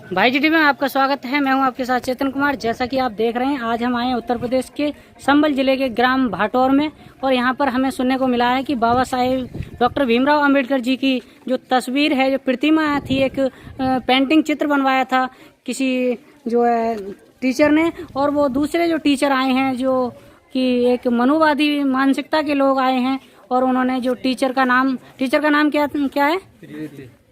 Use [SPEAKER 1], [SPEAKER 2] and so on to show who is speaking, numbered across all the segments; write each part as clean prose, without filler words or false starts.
[SPEAKER 1] भाई जीडी में आपका स्वागत है। मैं हूं आपके साथ चेतन कुमार। जैसा कि आप देख रहे हैं, आज हम आए हैं उत्तर प्रदेश के संबल जिले के ग्राम भाटौर में, और यहां पर हमें सुनने को मिला है कि बाबा साहेब डॉक्टर भीमराव अंबेडकर जी की जो तस्वीर है, जो प्रतिमा थी, एक पेंटिंग चित्र बनवाया था किसी जो है टीचर ने, और वो दूसरे जो टीचर आए हैं जो कि एक मनुवादी मानसिकता के लोग आए हैं, और उन्होंने जो टीचर का नाम क्या है,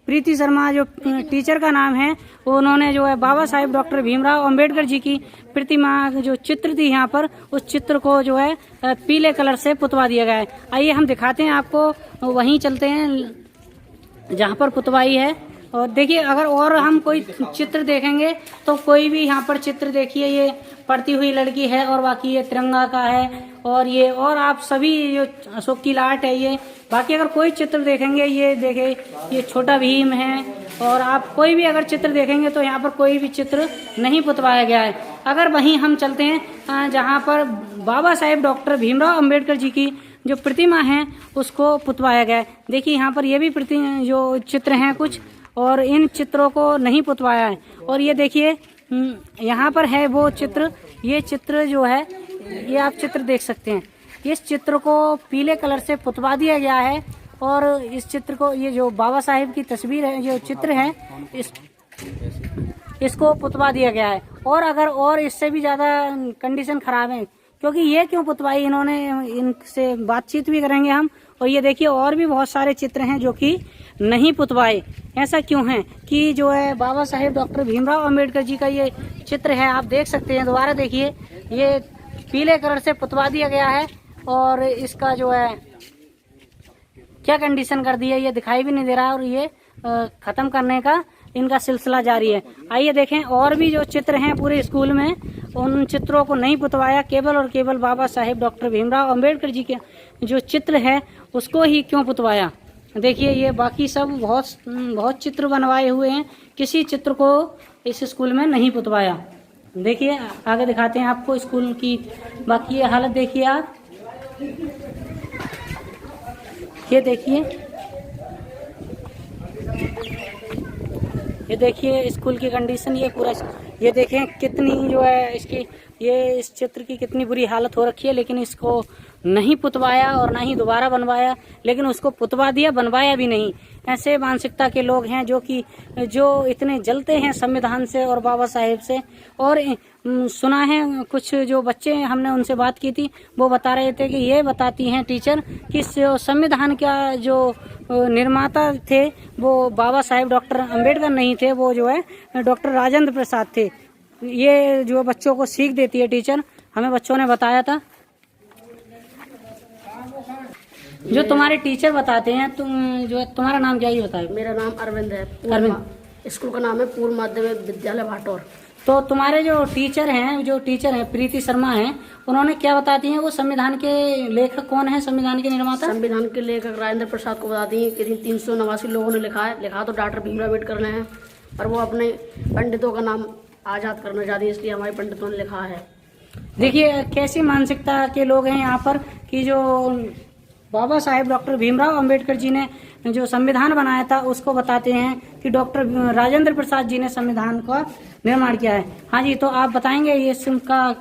[SPEAKER 1] प्रीति शर्मा जो टीचर का नाम है, उन्होंने जो है बाबा साहेब डॉक्टर भीमराव अंबेडकर जी की प्रतिमा जो चित्र थी यहाँ पर, उस चित्र को जो है पीले कलर से पुतवा दिया गया है। आइए हम दिखाते हैं आपको, वहीं चलते हैं जहाँ पर पुतवाई है। और देखिए, अगर और हम कोई चित्र देखेंगे तो कोई भी यहाँ पर चित्र देखिए, ये पढ़ती हुई लड़की है, और बाकी ये तिरंगा का है, और ये और आप सभी जो अशोक की लाट है ये। बाकी अगर कोई चित्र देखेंगे, ये देखे, ये छोटा भीम है, और आप कोई भी अगर चित्र देखेंगे तो यहाँ पर कोई भी चित्र नहीं पुतवाया गया है। अगर वहीं हम चलते हैं जहाँ पर बाबा साहेब डॉक्टर भीमराव अंबेडकर जी की जो प्रतिमा है उसको पुतवाया गया है। देखिए यहाँ पर ये भी जो चित्र हैं कुछ, और इन चित्रों को नहीं पुतवाया है। और ये देखिए यहाँ पर है वो चित्र, ये चित्र जो है, ये आप चित्र देख सकते हैं, इस चित्र को पीले कलर से पुतवा दिया गया है। और इस चित्र को, ये जो बाबा साहेब की तस्वीर है, जो चित्र है, इसको पुतवा दिया गया है। और अगर और इससे भी ज़्यादा कंडीशन खराब है, क्योंकि ये क्यों पुतवाई इन्होंने, इनसे बातचीत भी करेंगे हम। और ये देखिए, और भी बहुत सारे चित्र हैं जो कि नहीं पुतवाए। ऐसा क्यों है कि जो है बाबा साहेब डॉक्टर भीमराव अंबेडकर जी का ये चित्र है, आप देख सकते हैं, दोबारा देखिए, ये पीले कलर से पुतवा दिया गया है, और इसका जो है क्या कंडीशन कर दी है ये दिखाई भी नहीं दे रहा है, और ये खत्म करने का इनका सिलसिला जारी है। आइए देखें, और भी जो चित्र हैं पूरे स्कूल में, उन चित्रों को नहीं पुतवाया, केवल और केवल बाबा साहेब डॉक्टर भीमराव अंबेडकर जी के जो चित्र है उसको ही क्यों पुतवाया। देखिए, ये बाकी सब बहुत चित्र बनवाए हुए हैं, किसी चित्र को इस स्कूल में नहीं पुतवाया। देखिए, आगे दिखाते हैं आपको स्कूल की बाकी ये हालत। देखिए आप, ये देखिए स्कूल की कंडीशन, ये पूरा, ये देखें कितनी जो है इसकी, ये इस चित्र की कितनी बुरी हालत हो रखी है। लेकिन इसको नहीं पुतवाया और ना ही दोबारा बनवाया, लेकिन उसको पुतवा दिया, बनवाया भी नहीं। ऐसे मानसिकता के लोग हैं जो इतने जलते हैं संविधान से और बाबा साहेब से। और सुना है कुछ जो बच्चे, हमने उनसे बात की थी, वो बता रहे थे कि ये बताती हैं टीचर कि संविधान का जो निर्माता थे वो बाबा साहेब डॉक्टर अंबेडकर नहीं थे, वो जो है डॉक्टर राजेंद्र प्रसाद थे। ये जो बच्चों को सीख देती है टीचर, हमें बच्चों ने बताया था। जो तुम्हारे टीचर बताते हैं, तुम जो है, तुम्हारा नाम क्या ही बताए?
[SPEAKER 2] मेरा नाम अरविंद है।
[SPEAKER 1] अरविंद।
[SPEAKER 2] स्कूल का नाम है पूर्व माध्यमिक विद्यालय भाटौर।
[SPEAKER 1] तो तुम्हारे जो टीचर हैं प्रीति शर्मा हैं, उन्होंने क्या बताती हैं, वो संविधान के लेखक कौन है, संविधान के निर्माता?
[SPEAKER 2] संविधान के लेखक राजेंद्र प्रसाद को बताती हैं कि 389 लोगों ने लिखा तो डॉक्टर भीमराव अम्बेडकर ने है, और वो अपने पंडितों का नाम आजाद करना चाहती है, इसलिए हमारे पंडितों ने लिखा है।
[SPEAKER 1] देखिए कैसी मानसिकता के लोग हैं यहाँ पर कि जो बाबा साहेब डॉक्टर भीमराव अंबेडकर जी ने जो संविधान बनाया था उसको बताते हैं कि डॉक्टर राजेंद्र प्रसाद जी ने संविधान का निर्माण किया है। हाँ जी, तो आप बताएंगे ये इसका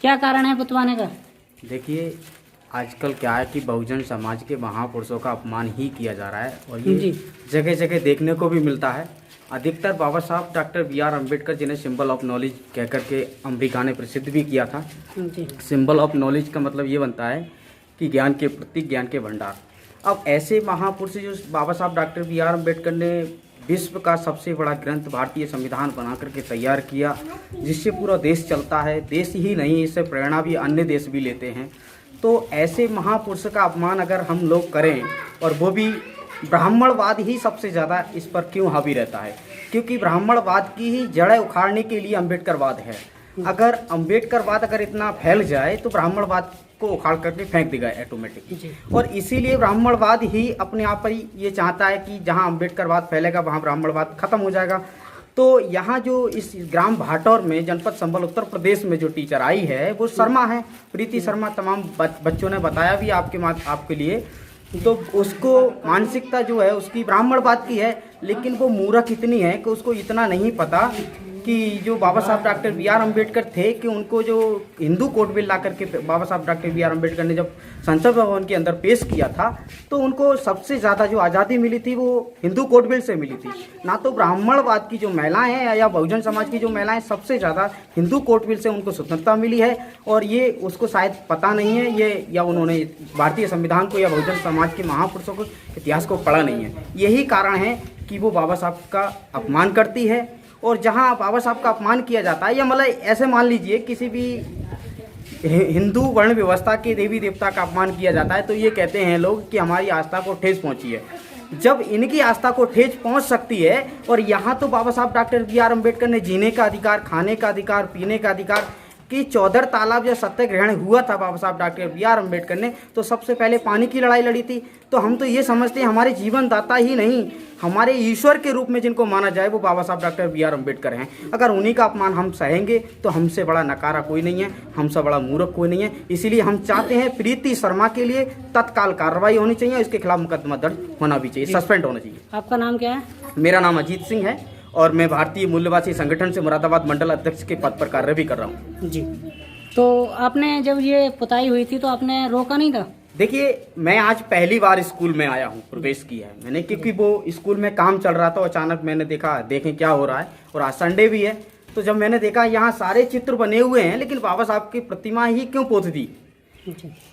[SPEAKER 1] क्या कारण है पुतवाने का?
[SPEAKER 3] देखिए, आजकल क्या है कि बहुजन समाज के महापुरुषों का अपमान ही किया जा रहा है, और ये जगह जगह देखने को भी मिलता है। अधिकतर बाबा साहब डॉक्टर BR अम्बेडकर जी ने सिंबल ऑफ नॉलेज कहकर के अमेरिका ने प्रसिद्ध भी किया था। सिंबल ऑफ नॉलेज का मतलब ये बनता है कि ज्ञान के प्रतीक, ज्ञान के भंडार। अब ऐसे महापुरुष जो बाबा साहब डॉक्टर BR अम्बेडकर ने विश्व का सबसे बड़ा ग्रंथ भारतीय संविधान बना करके तैयार किया, जिससे पूरा देश चलता है। देश ही नहीं, इससे प्रेरणा भी अन्य देश भी लेते हैं। तो ऐसे महापुरुष का अपमान अगर हम लोग करें, और वो भी ब्राह्मणवाद ही सबसे ज़्यादा इस पर क्यों हावी रहता है, क्योंकि ब्राह्मणवाद की ही जड़ें उखाड़ने के लिए अम्बेडकरवाद है। अगर अम्बेडकरवाद अगर इतना फैल जाए तो ब्राह्मणवाद को उखाड़ करके फेंक देगा ऑटोमेटिक। और इसीलिए ब्राह्मणवाद ही अपने आप ही ये चाहता है कि जहाँ अम्बेडकरवाद फैलेगा वहाँ ब्राह्मणवाद खत्म हो जाएगा। तो यहाँ जो इस ग्राम भाटौर में जनपद संबल उत्तर प्रदेश में जो टीचर आई है वो शर्मा है, प्रीति शर्मा। तमाम बच्चों ने बताया भी आपके लिए। तो उसको मानसिकता जो है उसकी ब्राह्मणवाद की है, लेकिन वो मूर्ख इतनी है कि उसको इतना नहीं पता कि जो बाबा साहब डॉक्टर बी आर अम्बेडकर थे कि उनको जो हिंदू कोड बिल ला करके बाबा साहब डॉक्टर बी आर अम्बेडकर ने जब संसद भवन के अंदर पेश किया था तो उनको सबसे ज़्यादा जो आज़ादी मिली थी वो हिंदू कोड बिल से मिली थी। ना तो ब्राह्मणवाद की जो महिलाएं हैं या बहुजन समाज की जो महिलाएं, सबसे ज़्यादा हिंदू कोड बिल से उनको स्वतंत्रता मिली है। और ये उसको शायद पता नहीं है, ये या उन्होंने भारतीय संविधान को या बहुजन समाज के महापुरुषों को इतिहास को पढ़ा नहीं है। यही कारण है कि वो बाबा साहब का अपमान करती है। और जहाँ बाबा साहब का अपमान किया जाता है, या मतलब ऐसे मान लीजिए किसी भी हिंदू वर्ण व्यवस्था के देवी देवता का अपमान किया जाता है तो ये कहते हैं लोग कि हमारी आस्था को ठेस पहुंची है। जब इनकी आस्था को ठेस पहुंच सकती है, और यहाँ तो बाबा साहब डॉक्टर बी आर अम्बेडकर ने जीने का अधिकार, खाने का अधिकार, पीने का अधिकार कि 14 तालाब जब सत्याग्रहण हुआ था बाबा साहब डॉक्टर बी आर अम्बेडकर ने, तो सबसे पहले पानी की लड़ाई लड़ी थी। तो हम तो ये समझते हैं हमारे जीवन दाता ही नहीं, हमारे ईश्वर के रूप में जिनको माना जाए वो बाबा साहब डॉक्टर बी आर अम्बेडकर हैं। अगर उन्हीं का अपमान हम सहेंगे तो हमसे बड़ा नकारा कोई नहीं है, हमसे बड़ा मूर्ख कोई नहीं है। इसीलिए हम चाहते हैं प्रीति शर्मा के लिए तत्काल कार्रवाई होनी चाहिए, इसके खिलाफ मुकदमा दर्ज होना भी चाहिए, सस्पेंड होना चाहिए।
[SPEAKER 1] आपका नाम क्या है?
[SPEAKER 3] मेरा नाम अजीत सिंह है और मैं भारतीय मूल्यवासी संगठन से मुरादाबाद मंडल अध्यक्ष के पद पर कार्य भी कर रहा हूँ।
[SPEAKER 1] जी, तो आपने जब ये पुताई हुई थी तो आपने रोका नहीं था?
[SPEAKER 3] देखिए, मैं आज पहली बार स्कूल में आया हूँ, प्रवेश किया है मैंने, क्योंकि वो स्कूल में काम चल रहा था। अचानक मैंने देखा, देखें क्या हो रहा है, और आज संडे भी है। तो जब मैंने देखा यहाँ सारे चित्र बने हुए हैं लेकिन बाबा साहब की प्रतिमा ही क्यों पोत दी,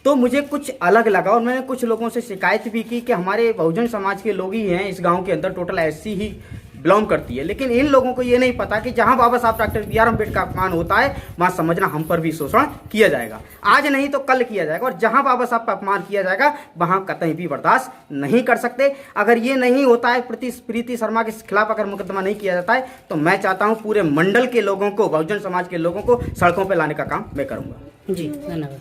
[SPEAKER 3] तो मुझे कुछ अलग लगा। और मैंने कुछ लोगों से शिकायत भी की कि हमारे बहुजन समाज के लोग ही हैं इस गांव के अंदर, टोटल एससी ही बिलोंग करती है। लेकिन इन लोगों को ये नहीं पता कि जहां बाबा साहब डॉक्टर बी आर अम्बेडकर का अपमान होता है वहां समझना हम पर भी शोषण किया जाएगा, आज नहीं तो कल किया जाएगा। और जहां बाबा साहब का अपमान किया जाएगा वहां कतई भी बर्दाश्त नहीं कर सकते। अगर ये नहीं होता है, प्रीति शर्मा के खिलाफ अगर मुकदमा नहीं किया जाता है, तो मैं चाहता हूं पूरे मंडल के लोगों को, बहुजन समाज के लोगों को सड़कों पर लाने का काम मैं करूंगा।
[SPEAKER 1] जी, धन्यवाद।